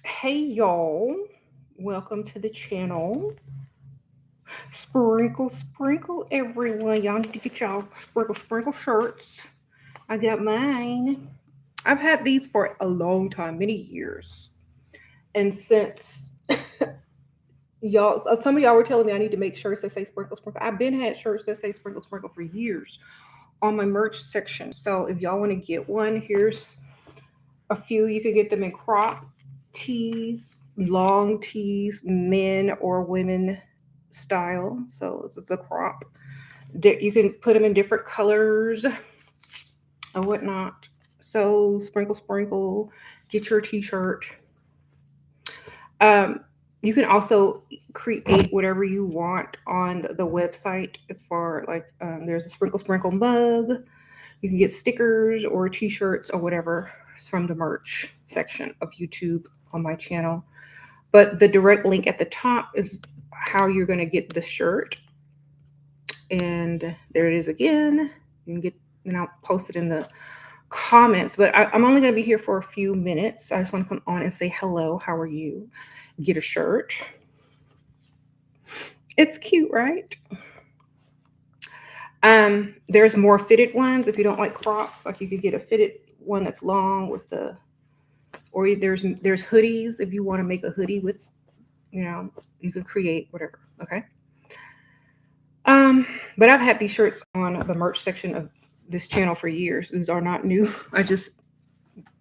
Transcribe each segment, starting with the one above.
Hey y'all, welcome to the channel. Sprinkle, sprinkle, everyone. Y'all need to get y'all sprinkle shirts. I got mine. I've had these for a long time, many years. And since y'all, some of y'all were telling me I need to make shirts that say sprinkle, sprinkle. I've been had shirts that say sprinkle, sprinkle for years on my merch section. So if y'all want to get one, here's a few. You could get them in crop tees, long tees, men or women style. So it's a crop. You can put them in different colors or whatnot. So sprinkle, sprinkle, get your t-shirt. Um, you can also create whatever you want on the website as far like there's a sprinkle sprinkle mug. You can get stickers or t-shirts or whatever from the merch section of YouTube on my channel. But the direct link at the top is how you're going to get the shirt. And there it is again. You can get, and I'll post it in the comments. But I'm only going to be here for a few minutes. I just want to come on and say hello. How are you? Get a shirt. It's cute, right? There's more fitted ones if you don't like crops. Like you could get a fitted one that's long with the, or there's hoodies if you want to make a hoodie with, you know, you can create whatever. Okay. Um, but I've had these shirts on the merch section of this channel for years. These are not new. I just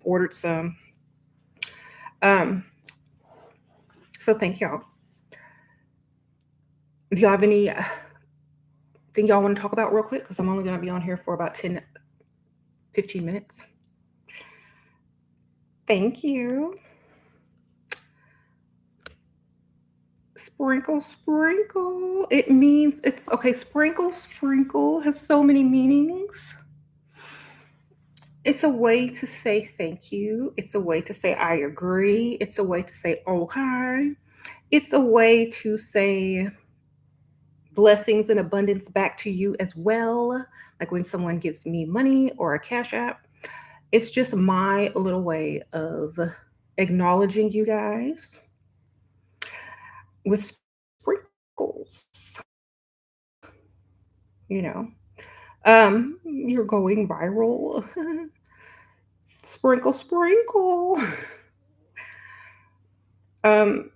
ordered some. Um, so thank y'all. Do y'all have any thing y'all want to talk about real quick? Because I'm only going to be on here for about 10, 15 minutes. Thank you. Sprinkle, sprinkle. It means it's okay. Sprinkle, sprinkle has so many meanings. It's a way to say thank you. It's a way to say I agree. It's a way to say okay. It's a way to say blessings and abundance back to you as well. Like when someone gives me money or a cash app, it's just my little way of acknowledging you guys with sprinkles. You know, you're going viral. Sprinkle, sprinkle. Um,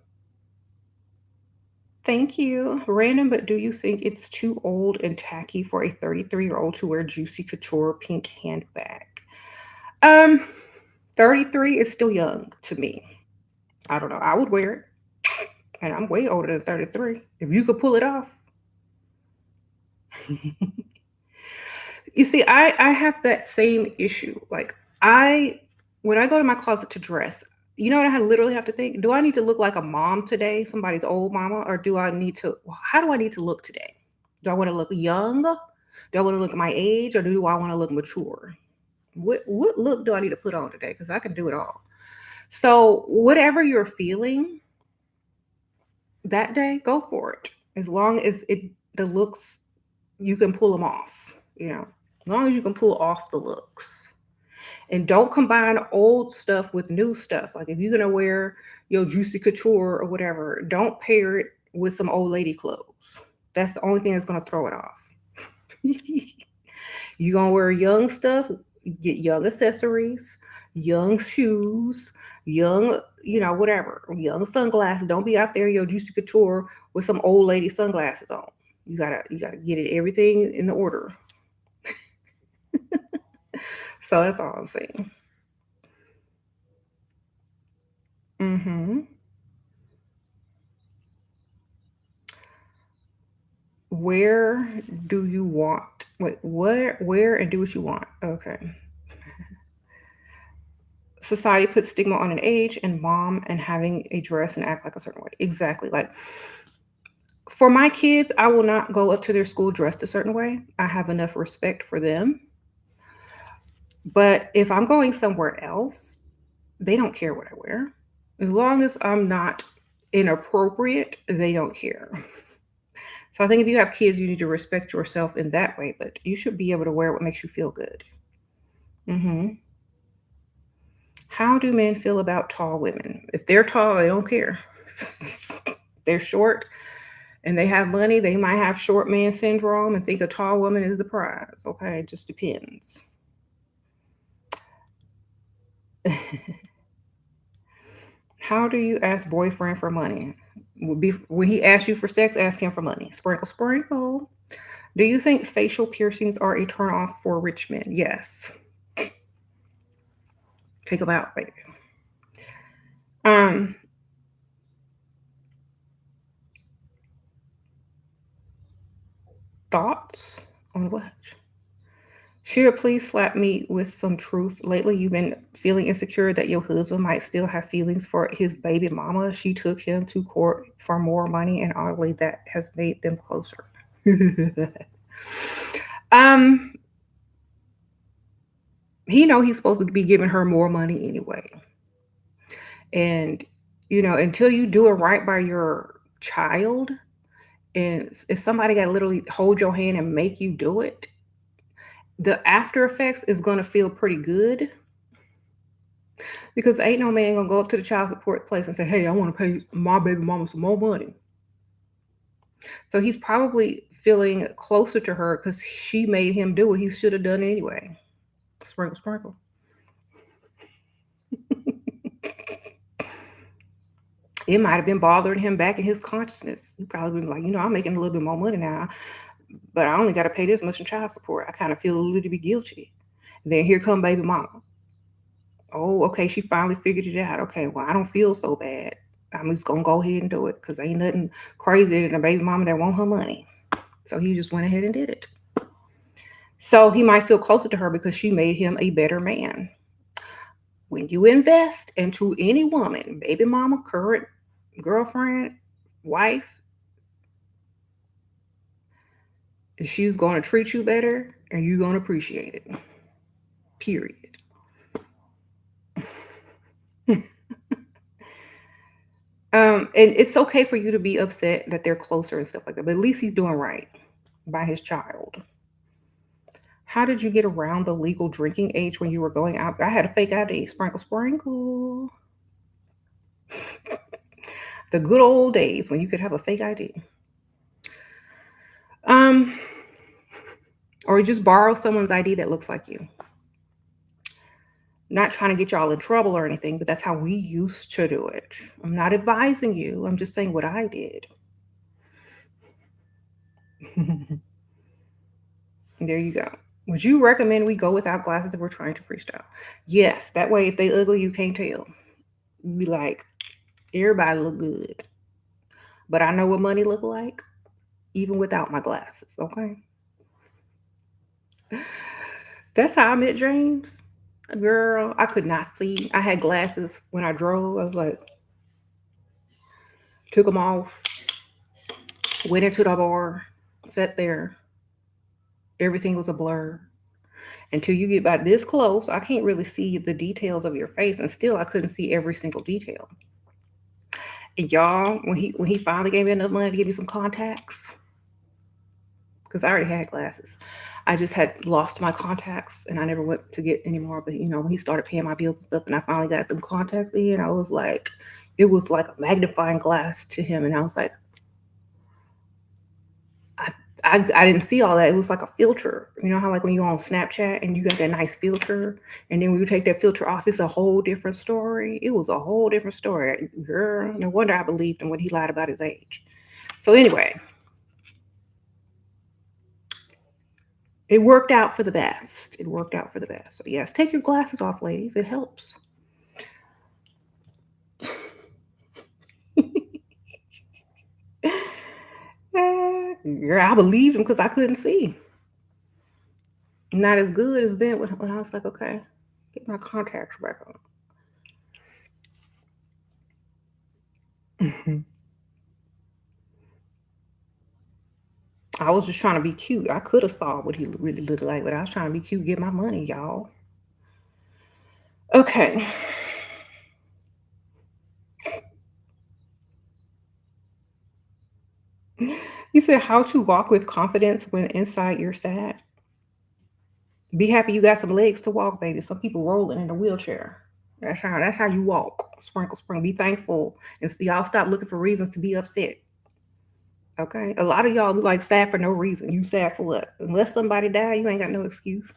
Thank you. Random, but do you think it's too old and tacky for a 33-year-old to wear juicy couture pink handbag? Um, 33 is still young to me. I don't know. I would wear it, and I'm way older than 33. If you could pull it off. You see, I have that same issue. Like I when I go to my closet to dress, you know what I literally have to think? Do I need to look like a mom today, somebody's old mama, or do I need to? How do I need to look today? Do I want to look young? Do I want to look my age, or do I want to look mature? What look do I need to put on today? Because I can do it all. So whatever you're feeling that day, go for it. As long as the looks you can pull them off. You know, as long as you can pull off the looks. And don't combine old stuff with new stuff. Like if you're gonna wear your juicy couture or whatever, don't pair it with some old lady clothes. That's the only thing that's gonna throw it off. You're gonna wear young stuff, get young accessories, young shoes, young, whatever, young sunglasses. Don't be out there your juicy couture with some old lady sunglasses on. You gotta get it everything in the order. So that's all I'm saying. Mm-hmm. Where do you want? Wait, where and do what you want. Okay. Society puts stigma on an age and mom and having a dress and act like a certain way. Exactly. Like for my kids, I will not go up to their school dressed a certain way. I have enough respect for them. But if I'm going somewhere else, they don't care what I wear. As long as I'm not inappropriate, they don't care. So I think if you have kids, you need to respect yourself in that way, but you should be able to wear what makes you feel good. Hmm. How do men feel about tall women? If they're tall, they don't care. They're short and they have money, they might have short man syndrome and think a tall woman is the prize. Okay, it just depends. How do you ask boyfriend for money? When he asks you for sex, ask him for money. Sprinkle, sprinkle. Do you think facial piercings are a turn off for rich men? Yes. Take them out, baby. Um, Thoughts on what? Shira, please slap me with some truth. Lately, you've been feeling insecure that your husband might still have feelings for his baby mama. She took him to court for more money, and oddly, that has made them closer. um, he know he's supposed to be giving her more money anyway, and until you do it right by your child, and if somebody got to literally hold your hand and make you do it, the after effects is gonna feel pretty good because ain't no man gonna go up to the child support place and say, "Hey, I want to pay my baby mama some more money." So he's probably feeling closer to her because she made him do what he should have done anyway. Sprinkle, sprinkle. It might have been bothering him back in his consciousness. He probably been like, I'm making a little bit more money now, but I only got to pay this much in child support. I kind of feel a little bit guilty. And then here come baby mama. Oh, okay, she finally figured it out. Okay, well, I don't feel so bad. I'm just gonna go ahead and do it because ain't nothing crazier than a baby mama that want her money. So he just went ahead and did it. So he might feel closer to her because she made him a better man. When you invest into any woman, baby mama, current girlfriend, wife, she's going to treat you better and you're going to appreciate it. Period. And it's okay for you to be upset that they're closer and stuff like that, but at least he's doing right by his child. How did you get around the legal drinking age when you were going out? I had a fake ID. Sprinkle, sprinkle. The good old days when you could have a fake ID. Um, or just borrow someone's ID that looks like you. Not trying to get y'all in trouble or anything, but that's how we used to do it. I'm not advising you. I'm just saying what I did. There you go. Would you recommend we go without glasses if we're trying to freestyle? Yes. That way, if they ugly, you can't tell. Be like, everybody look good. But I know what money look like, even without my glasses, okay? That's how I met James. Girl, I could not see. I had glasses when I drove. I was like, took them off, went into the bar, sat there. Everything was a blur. Until you get about this close, I can't really see the details of your face, and still I couldn't see every single detail. And y'all, when he finally gave me enough money to give me some contacts, because I already had glasses, I just had lost my contacts and I never went to get any more. But when he started paying my bills and stuff, and I finally got them contacts in, it was like a magnifying glass to him, and I was like, I didn't see all that. It was like a filter. You know how like when you're on Snapchat and you got that nice filter, and then when you take that filter off, it's a whole different story. It was a whole different story. Girl, no wonder I believed him when he lied about his age. So anyway, it worked out for the best. It worked out for the best. So yes, take your glasses off, ladies. It helps. Girl, I believed him because I couldn't see. Not as good as then when I was like, okay, get my contacts back on. I was just trying to be cute. I could have saw what he really looked like, but I was trying to be cute, get my money, y'all. Okay. You said how to walk with confidence when inside you're sad. Be happy you got some legs to walk, baby. Some people rolling in a wheelchair. That's how you walk. Sprinkle, sprinkle. Be thankful. And y'all stop looking for reasons to be upset. Okay? A lot of y'all be like sad for no reason. You sad for what? Unless somebody die, you ain't got no excuse.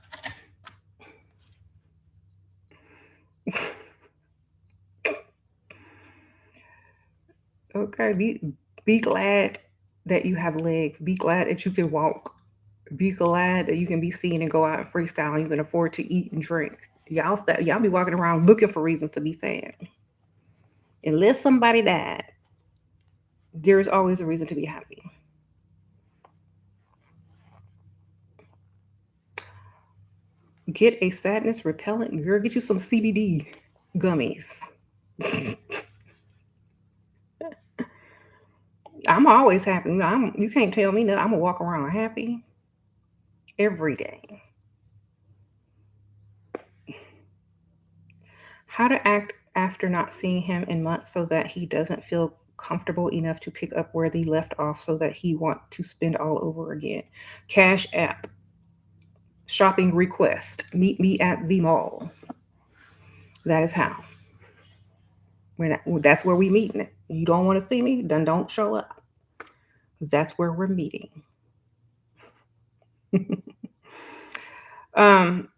Okay? Be glad that you have legs. Be glad that you can walk. Be glad that you can be seen and go out and freestyle and you can afford to eat and drink. Y'all be walking around looking for reasons to be sad. Unless somebody died, there's always a reason to be happy. Get a sadness repellent. Girl, get you some CBD gummies. I'm always happy. You can't tell me nothing. I'm gonna walk around happy every day. How to act after not seeing him in months so that he doesn't feel comfortable enough to pick up where they left off so that he want to spend all over again. Cash app, shopping request, meet me at the mall. That is how. That's where we meeting. You don't want to see me, then don't show up. Because that's where we're meeting. um,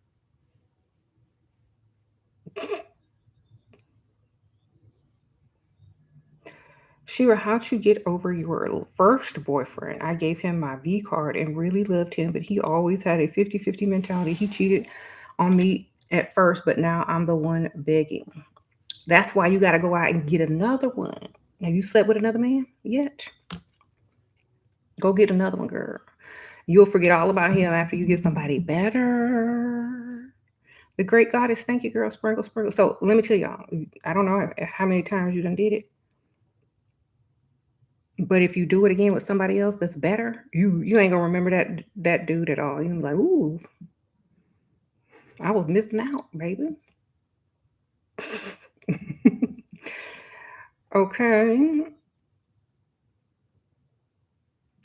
Shira, how'd you get over your first boyfriend? I gave him my V card and really loved him, but he always had a 50-50 mentality. He cheated on me at first, but now I'm the one begging. That's why you got to go out and get another one. Have you slept with another man yet? Go get another one, girl. You'll forget all about him after you get somebody better. The great goddess, thank you, girl. Sprinkle, sprinkle. So let me tell y'all, I don't know how many times you done did it, but if you do it again with somebody else that's better, you ain't gonna remember that dude at all. You're like, ooh, I was missing out, baby. Okay.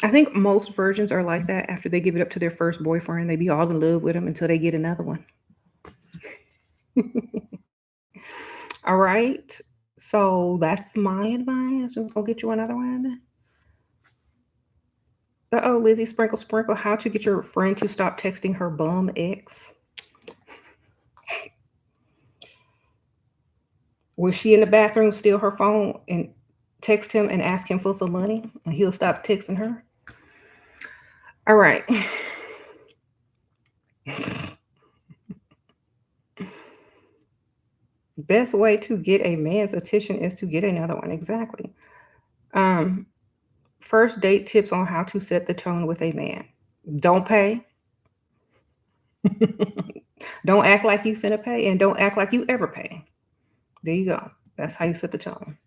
I think most versions are like that after they give it up to their first boyfriend. They be all in love with him until they get another one. All right. So that's my advice. Just go get you another one. Oh, Lizzie, sprinkle, sprinkle. How to get your friend to stop texting her bum ex? Was she in the bathroom, steal her phone, and text him and ask him for some money, and he'll stop texting her? All right. Best way to get a man's attention is to get another one. Exactly. Um, First date tips on how to set the tone with a man. Don't pay. Don't act like you finna pay, and don't act like you ever pay. There you go. That's how you set the tone.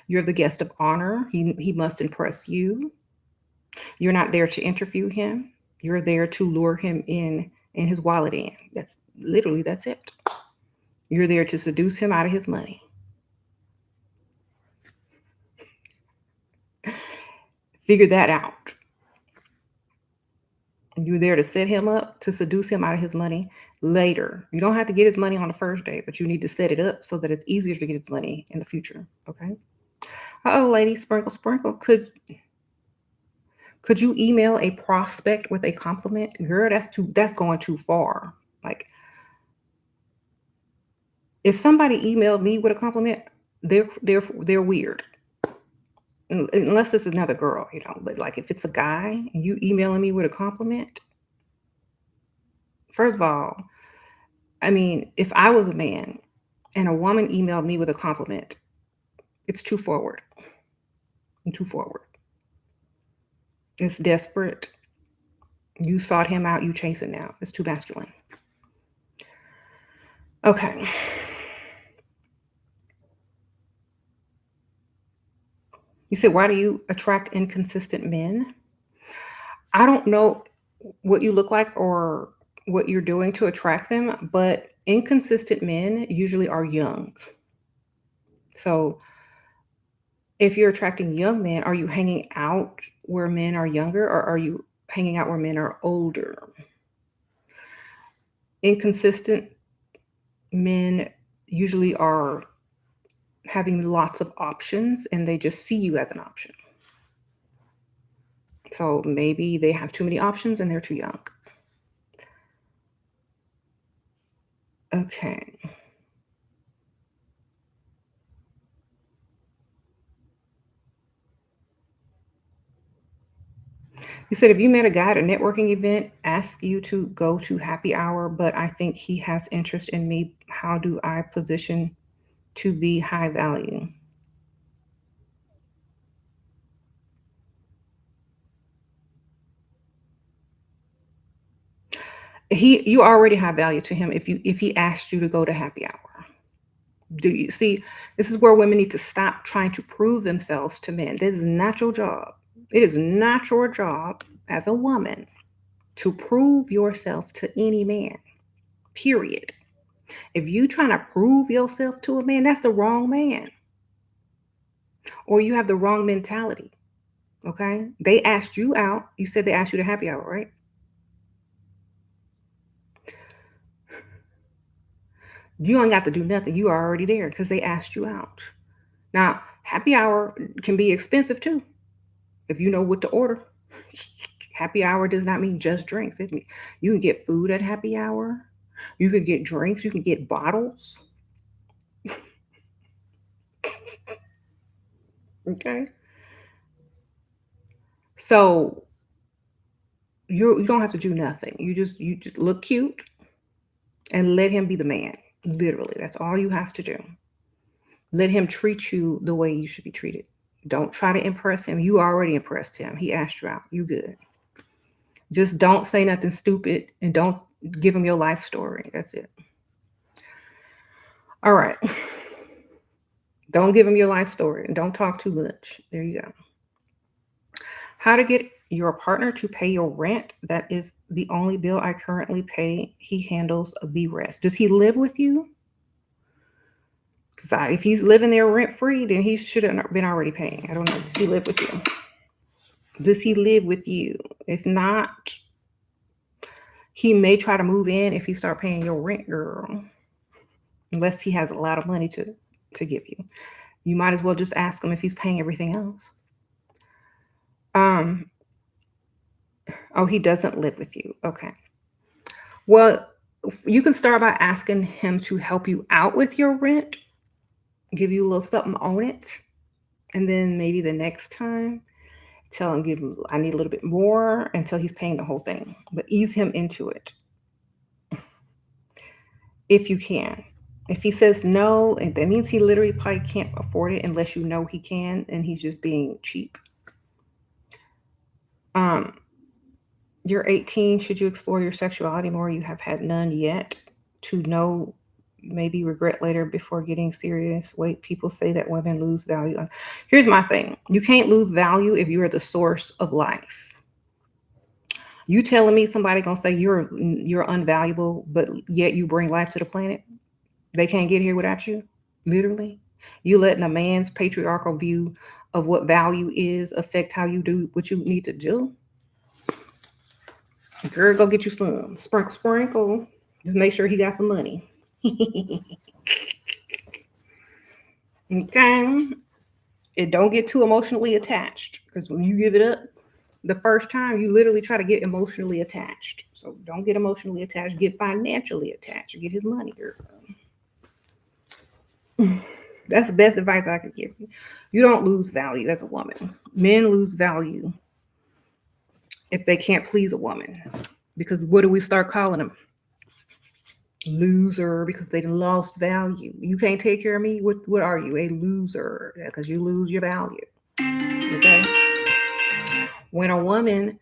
You're the guest of honor. He must impress you. You're not there to interview him. You're there to lure him in and his wallet in. That's it. You're there to seduce him out of his money. Figure that out. You're there to set him up to seduce him out of his money later. You don't have to get his money on the first day, but you need to set it up so that it's easier to get his money in the future. Okay. Oh, lady, sprinkle, sprinkle. Could you email a prospect with a compliment? Girl, that's going too far. Like if somebody emailed me with a compliment, they're weird. Unless it's another girl, but like if it's a guy and you emailing me with a compliment, first of all, I mean, if I was a man and a woman emailed me with a compliment, it's too forward. Too forward. It's desperate. You sought him out, you chase it now. It's too masculine. Okay. You said, why do you attract inconsistent men? I don't know what you look like or what you're doing to attract them, but inconsistent men usually are young. So if you're attracting young men, are you hanging out where men are younger or are you hanging out where men are older? Inconsistent Men usually are having lots of options and they just see you as an option. So maybe they have too many options and they're too young. Okay. You said if you met a guy at a networking event, ask you to go to happy hour, but I think he has interest in me. How do I position to be high value? You already have value to him if he asked you to go to happy hour. Do you see? This is where women need to stop trying to prove themselves to men. This is not your job. It is not your job as a woman to prove yourself to any man. Period. If you trying to prove yourself to a man, that's the wrong man. Or you have the wrong mentality. Okay? They asked you out. You said they asked you to happy hour, right? You don't got to do nothing. You are already there because they asked you out. Now, happy hour can be expensive too if you know what to order. Happy hour does not mean just drinks. You can get food at happy hour. You can get drinks. You can get bottles. Okay. So you don't have to do nothing. You just look cute and let him be the man. Literally, that's all you have to do. Let him treat you the way you should be treated. Don't try to impress him. You already impressed him. He asked you out. You good. Just don't say nothing stupid and don't give him your life story. That's it. All right. Don't give him your life story and don't talk too much. There you go. How to get your partner to pay your rent. That is the only bill I currently pay. He handles the rest. Does he live with you? Because if he's living there rent free, then he should have been already paying. I don't know. Does he live with you? Does he live with you? If not, he may try to move in if he start paying your rent, girl. Unless he has a lot of money to give you. You might as well just ask him if he's paying everything else. Um, oh, he doesn't live with you. Okay. Well, you can start by asking him to help you out with your rent, give you a little something on it, and then maybe the next time tell him give him I need a little bit more until he's paying the whole thing. But ease him into it if you can. If he says no, that means he literally probably can't afford it unless you know he can and he's just being cheap. Um, you're 18. Should you explore your sexuality more? You have had none yet. To know, maybe regret later before getting serious. Wait, people say that women lose value. Here's my thing: you can't lose value if you are the source of life. You telling me somebody gonna say you're unvaluable, but yet you bring life to the planet? They can't get here without you. Literally, you letting a man's patriarchal view of what value is affect how you do what you need to do. Girl, go get you some. Sprinkle, sprinkle. Just make sure he got some money. Okay? And don't get too emotionally attached. Because when you give it up the first time, you literally try to get emotionally attached. So don't get emotionally attached. Get financially attached. Get his money, girl. That's the best advice I could give you. You don't lose value as a woman. Men lose value if they can't please a woman. Because what do we start calling them? Loser, because they lost value. You can't take care of me. What are you? A loser. Because you lose your value. Okay. When a woman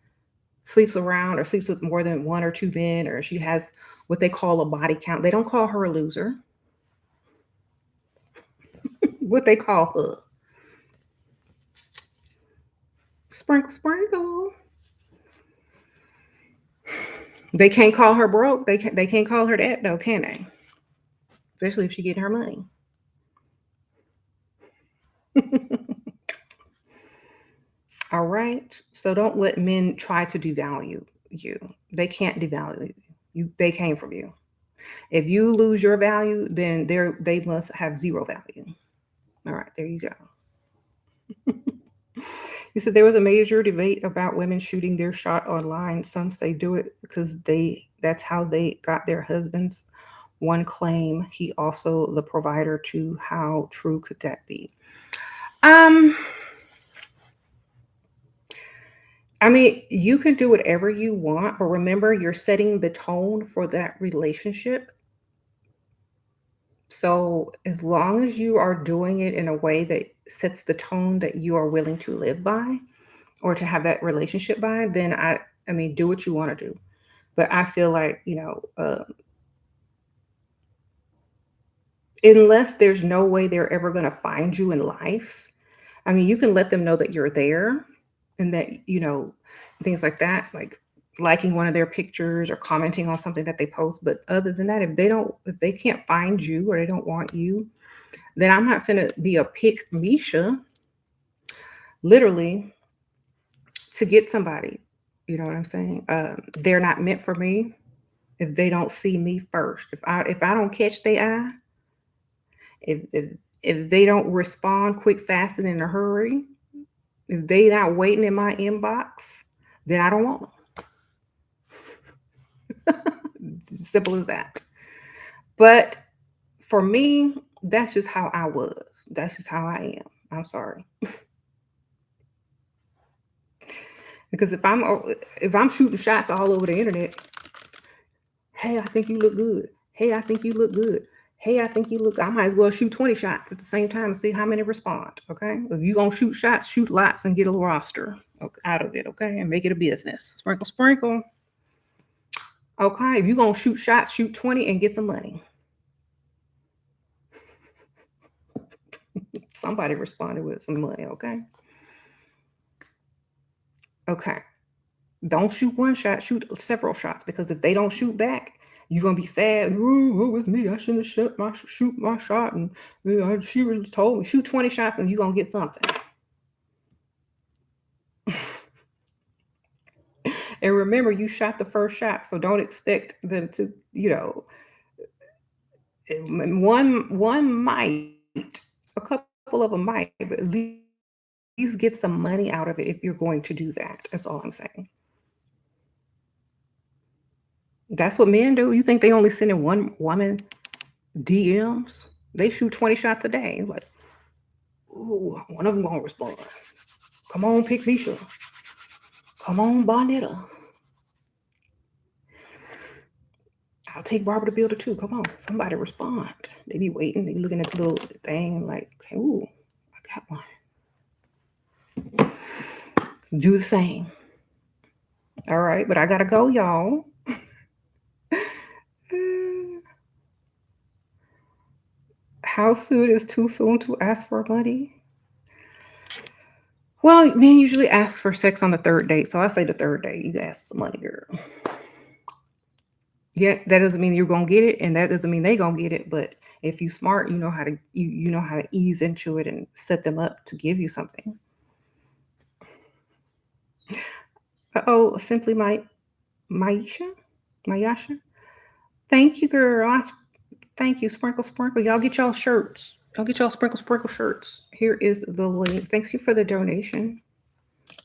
sleeps around or sleeps with more than one or two men, or she has what they call a body count, they don't call her a loser. What they call her? Sprinkle, sprinkle. They can't call her broke. They can't call her that though, can they? Especially if she get her money. All right. So don't let men try to devalue you. They can't devalue you. They came from you. If you lose your value, then they must have zero value. All right, there you go. You said there was a major debate about women shooting their shot online. Some say do it because that's how they got their husbands. One claim he also the provider to how true could that be? Um I mean, you can do whatever you want, but remember you're setting the tone for that relationship. So as long as you are doing it in a way that sets the tone that you are willing to live by or to have that relationship by, then I mean, do what you want to do. But I feel like, unless there's no way they're ever going to find you in life, I mean, you can let them know that you're there and that, things like that, like liking one of their pictures or commenting on something that they post. But other than that, if they can't find you or they don't want you, then I'm not finna be a pick Misha, literally, to get somebody. You know what I'm saying? They're not meant for me if they don't see me first. If I don't catch their eye, if they don't respond quick, fast, and in a hurry, if they not waiting in my inbox, then I don't want them. It's simple as that. But for me, that's just how I was. That's just how I am. I'm sorry. Because if I'm shooting shots all over the internet, hey, I think you look good. Hey, I think you look good. Hey, I think you look. I might as well shoot 20 shots at the same time and see how many respond. Okay, if you gonna shoot shots, shoot lots and get a roster out of it. Okay, and make it a business. Sprinkle, sprinkle. Okay, if you gonna shoot shots, shoot 20 and get some money. Somebody responded with some money. Okay, okay. Don't shoot one shot, shoot several shots because if they don't shoot back, you're gonna be sad. Oh, it was me. I shouldn't have shoot my shot, and she was told me shoot 20 shots and you're gonna get something. And remember, you shot the first shot, so don't expect them to, one might, a couple of them might, but at least get some money out of it if you're going to do that. That's all I'm saying. That's what men do. You think they only sending one woman DMs? They shoot 20 shots a day. Like, ooh, one of them gonna respond. Come on, pick Misha. Come on, Bonetta. I'll take Barbara the Builder too. Come on, somebody respond. They be waiting. They be looking at the little thing like, ooh, I got one. Do the same. All right, but I gotta go, y'all. How soon is too soon to ask for money? Well, men usually ask for sex on the third date, so I say the third date. You ask for some money, girl. Yeah, that doesn't mean you're gonna get it, and that doesn't mean they gonna get it. But if you smart, you know how to ease into it and set them up to give you something. Oh, simply Maisha, Mayasha. Thank you, girl. Thank you, sprinkle, sprinkle. Y'all get y'all shirts. Y'all get y'all sprinkle, sprinkle shirts. Here is the link. Thank you for the donation.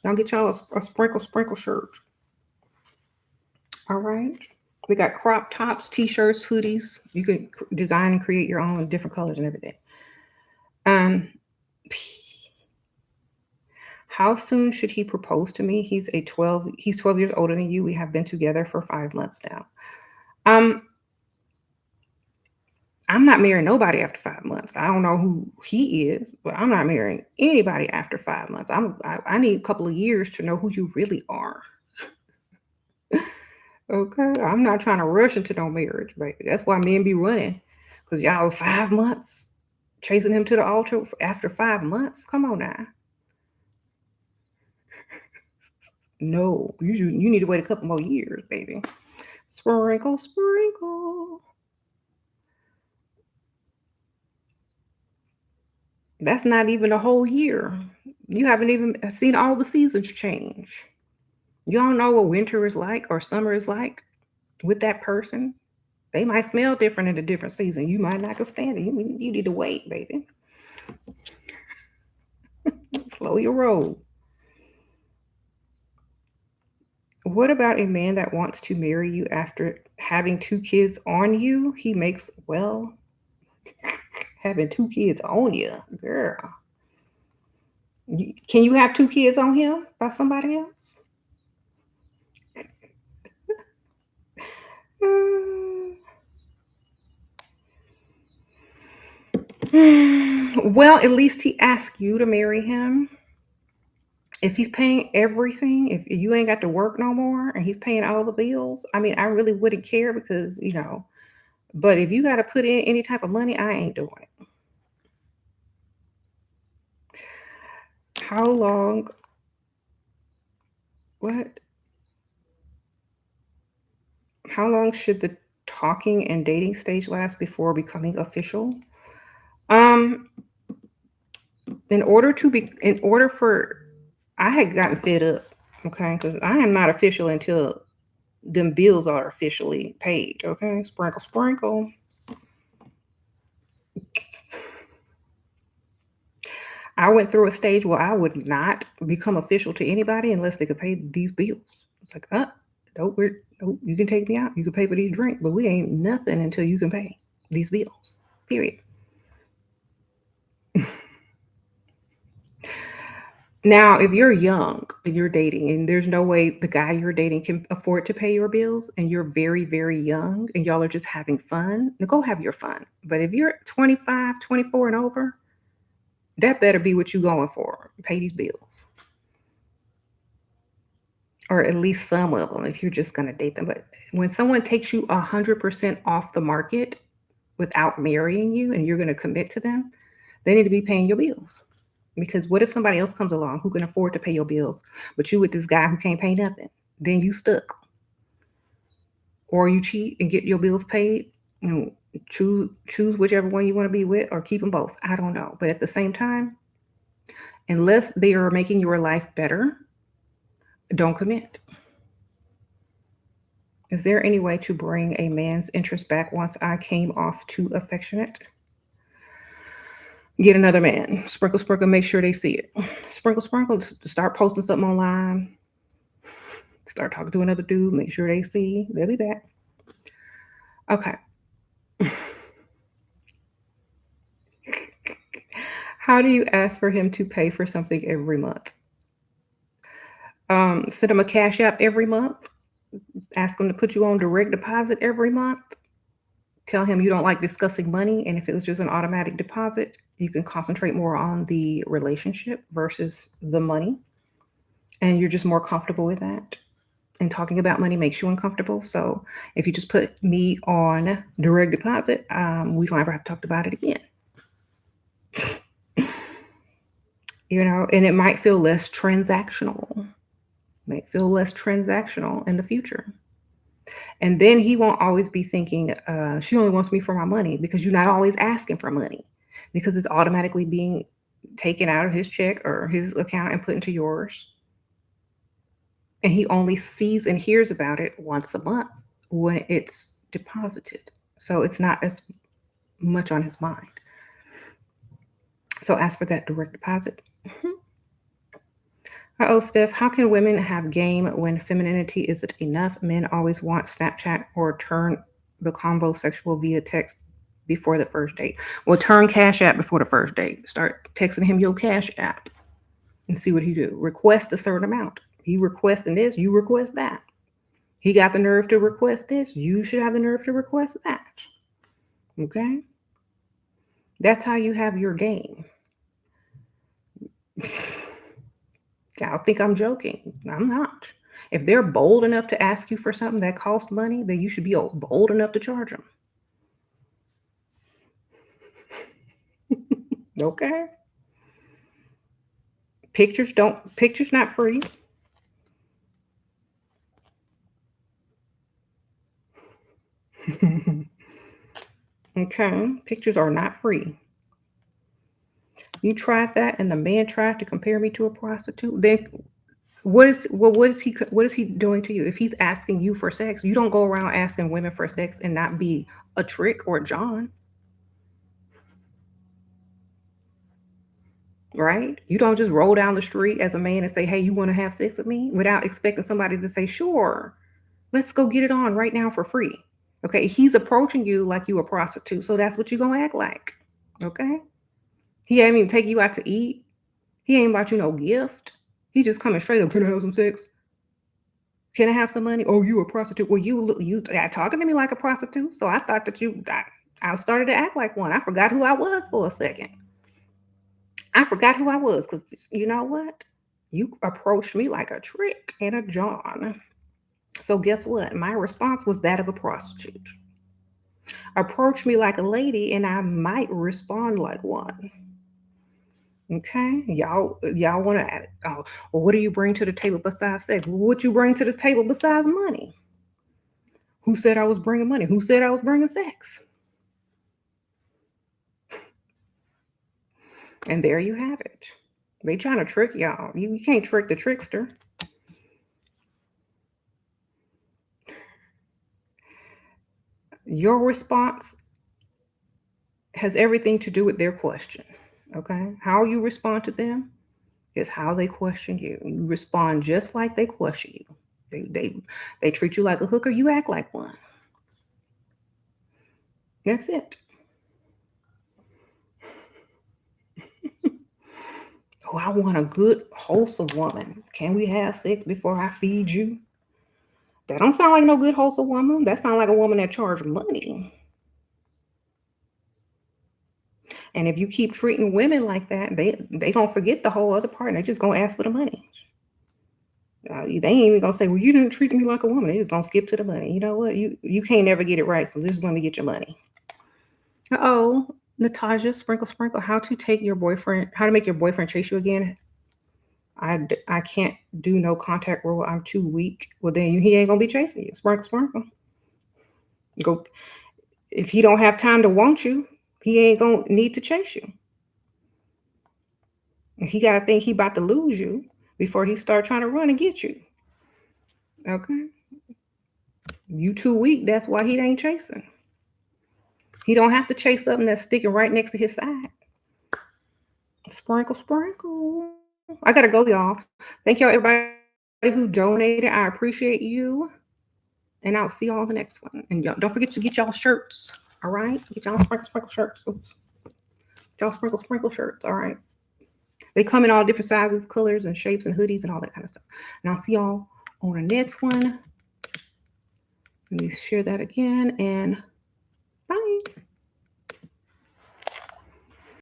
Y'all get y'all a sprinkle, sprinkle shirt. All right. We got crop tops, t-shirts, hoodies. You can design and create your own different colors and everything. Um, how soon should he propose to me? He's 12 years older than you. We have been together for 5 months now. I'm not marrying nobody after 5 months. I don't know who he is, but I'm not marrying anybody after 5 months. I need a couple of years to know who you really are. Okay, I'm not trying to rush into no marriage, baby. That's why men be running, cause y'all 5 months chasing him to the altar after 5 months. Come on now. No, you need to wait a couple more years, baby. Sprinkle, sprinkle. That's not even a whole year. You haven't even seen all the seasons change. You don't know what winter is like or summer is like with that person. They might smell different in a different season. You might not can stand it. You need to wait, baby. Slow your roll. What about a man that wants to marry you after having two kids on you? He makes, well, having two kids on you, girl. Can you have two kids on him by somebody else? Well, at least he asked you to marry him. If he's paying everything, if you ain't got to work no more and he's paying all the bills, I mean, I really wouldn't care because, but if you got to put in any type of money, I ain't doing it. How long, what? How long should the talking and dating stage last before becoming official? Um, in order for, I had gotten fed up, okay, because I am not official until them bills are officially paid, okay? Sprinkle, sprinkle. I went through a stage where I would not become official to anybody unless they could pay these bills. It's like, nope, you can take me out, you can pay for these drinks, but we ain't nothing until you can pay these bills. Period. Now, if you're young and you're dating and there's no way the guy you're dating can afford to pay your bills and you're very, very young and y'all are just having fun, then go have your fun. But if you're 25, 24 and over, that better be what you going for. Pay these bills. Or at least some of them if you're just going to date them. But when someone takes you 100% off the market without marrying you and you're going to commit to them, they need to be paying your bills. Because what if somebody else comes along who can afford to pay your bills, but you with this guy who can't pay nothing? Then you stuck. Or you cheat and get your bills paid. Choose whichever one you want to be with, or keep them both. I don't know. But at the same time, unless they are making your life better, don't commit. Is there any way to bring a man's interest back once I came off too affectionate? Get another man. Sprinkle, sprinkle, make sure they see it. Sprinkle, sprinkle, start posting something online. Start talking to another dude, make sure they see. They'll be back. Okay. How do you ask for him to pay for something every month? Send him a cash app every month. Ask him to put you on direct deposit every month. Tell him you don't like discussing money, and if it was just an automatic deposit, you can concentrate more on the relationship versus the money, and you're just more comfortable with that. And talking about money makes you uncomfortable. So if you just put me on direct deposit, we don't ever have to talk about it again. And it might feel less transactional. Might feel less transactional in the future. And then he won't always be thinking, she only wants me for my money, because you're not always asking for money, because it's automatically being taken out of his check or his account and put into yours. And he only sees and hears about it once a month when it's deposited. So it's not as much on his mind. So ask for that direct deposit. Uh-oh, Steph, how can women have game when femininity isn't enough? Men always want Snapchat or turn the combo sexual via text before the first date. Well, turn Cash App before the first date. Start texting him your Cash App and see what he do. Request a certain amount. He requesting this, you request that. He got the nerve to request this, you should have the nerve to request that. Okay? That's how you have your game. Y'all think I'm joking. I'm not. If they're bold enough to ask you for something that costs money, then you should be bold enough to charge them. Okay? Pictures not free. Okay? Pictures are not free. You tried that and the man tried to compare me to a prostitute, then what is he doing to you? If he's asking you for sex, you don't go around asking women for sex and not be a trick or John, right? You don't just roll down the street as a man and say, "Hey, you want to have sex with me?" without expecting somebody to say, "Sure, let's go get it on right now for free." Okay, he's approaching you like you a prostitute, so that's what you're gonna act like. Okay, he ain't even take you out to eat. He ain't bought you no gift. He just coming straight up. Can I have some sex? Can I have some money? Oh, you a prostitute? Well, you talking to me like a prostitute. So I thought that I started to act like one. I forgot who I was for a second. I forgot who I was because you know what? You approached me like a trick and a John. So guess what? My response was that of a prostitute. Approach me like a lady, and I might respond like one. Okay, y'all want to? Oh, well, what do you bring to the table besides sex? Well, what you bring to the table besides money? Who said I was bringing money? Who said I was bringing sex? And there you have it. They trying to trick y'all. You can't trick the trickster. Your response has everything to do with their question. Okay? How you respond to them is how they question you. You respond just like they question you. They treat you like a hooker, you act like one. That's it. Oh, I want a good, wholesome woman. Can we have sex before I feed you? That don't sound like no good, wholesome woman. That sounds like a woman that charge money. And if you keep treating women like that, they gonna forget the whole other part. And they just gonna ask for the money. They ain't even gonna say, "Well, you didn't treat me like a woman." They just gonna skip to the money. You know what? You can't never get it right. So just let me get your money. Oh, Natasha, sprinkle, sprinkle. How to make your boyfriend chase you again? I can't do no contact rule. I'm too weak. Well, then he ain't gonna be chasing you. Sprinkle, sprinkle. Go. If he don't have time to want you, he ain't gonna need to chase you. He gotta think he about to lose you before he start trying to run and get you. Okay, you too weak. That's why he ain't chasing. He don't have to chase something that's sticking right next to his side. Sprinkle, sprinkle. I gotta go, y'all. Thank y'all, everybody who donated. I appreciate you. And I'll see y'all on the next one. And y'all, don't forget to get y'all shirts. All right? Get y'all sprinkle, sprinkle shirts. Oops. Y'all sprinkle, sprinkle shirts. All right. They come in all different sizes, colors, and shapes, and hoodies, and all that kind of stuff. And I'll see y'all on the next one. Let me share that again. And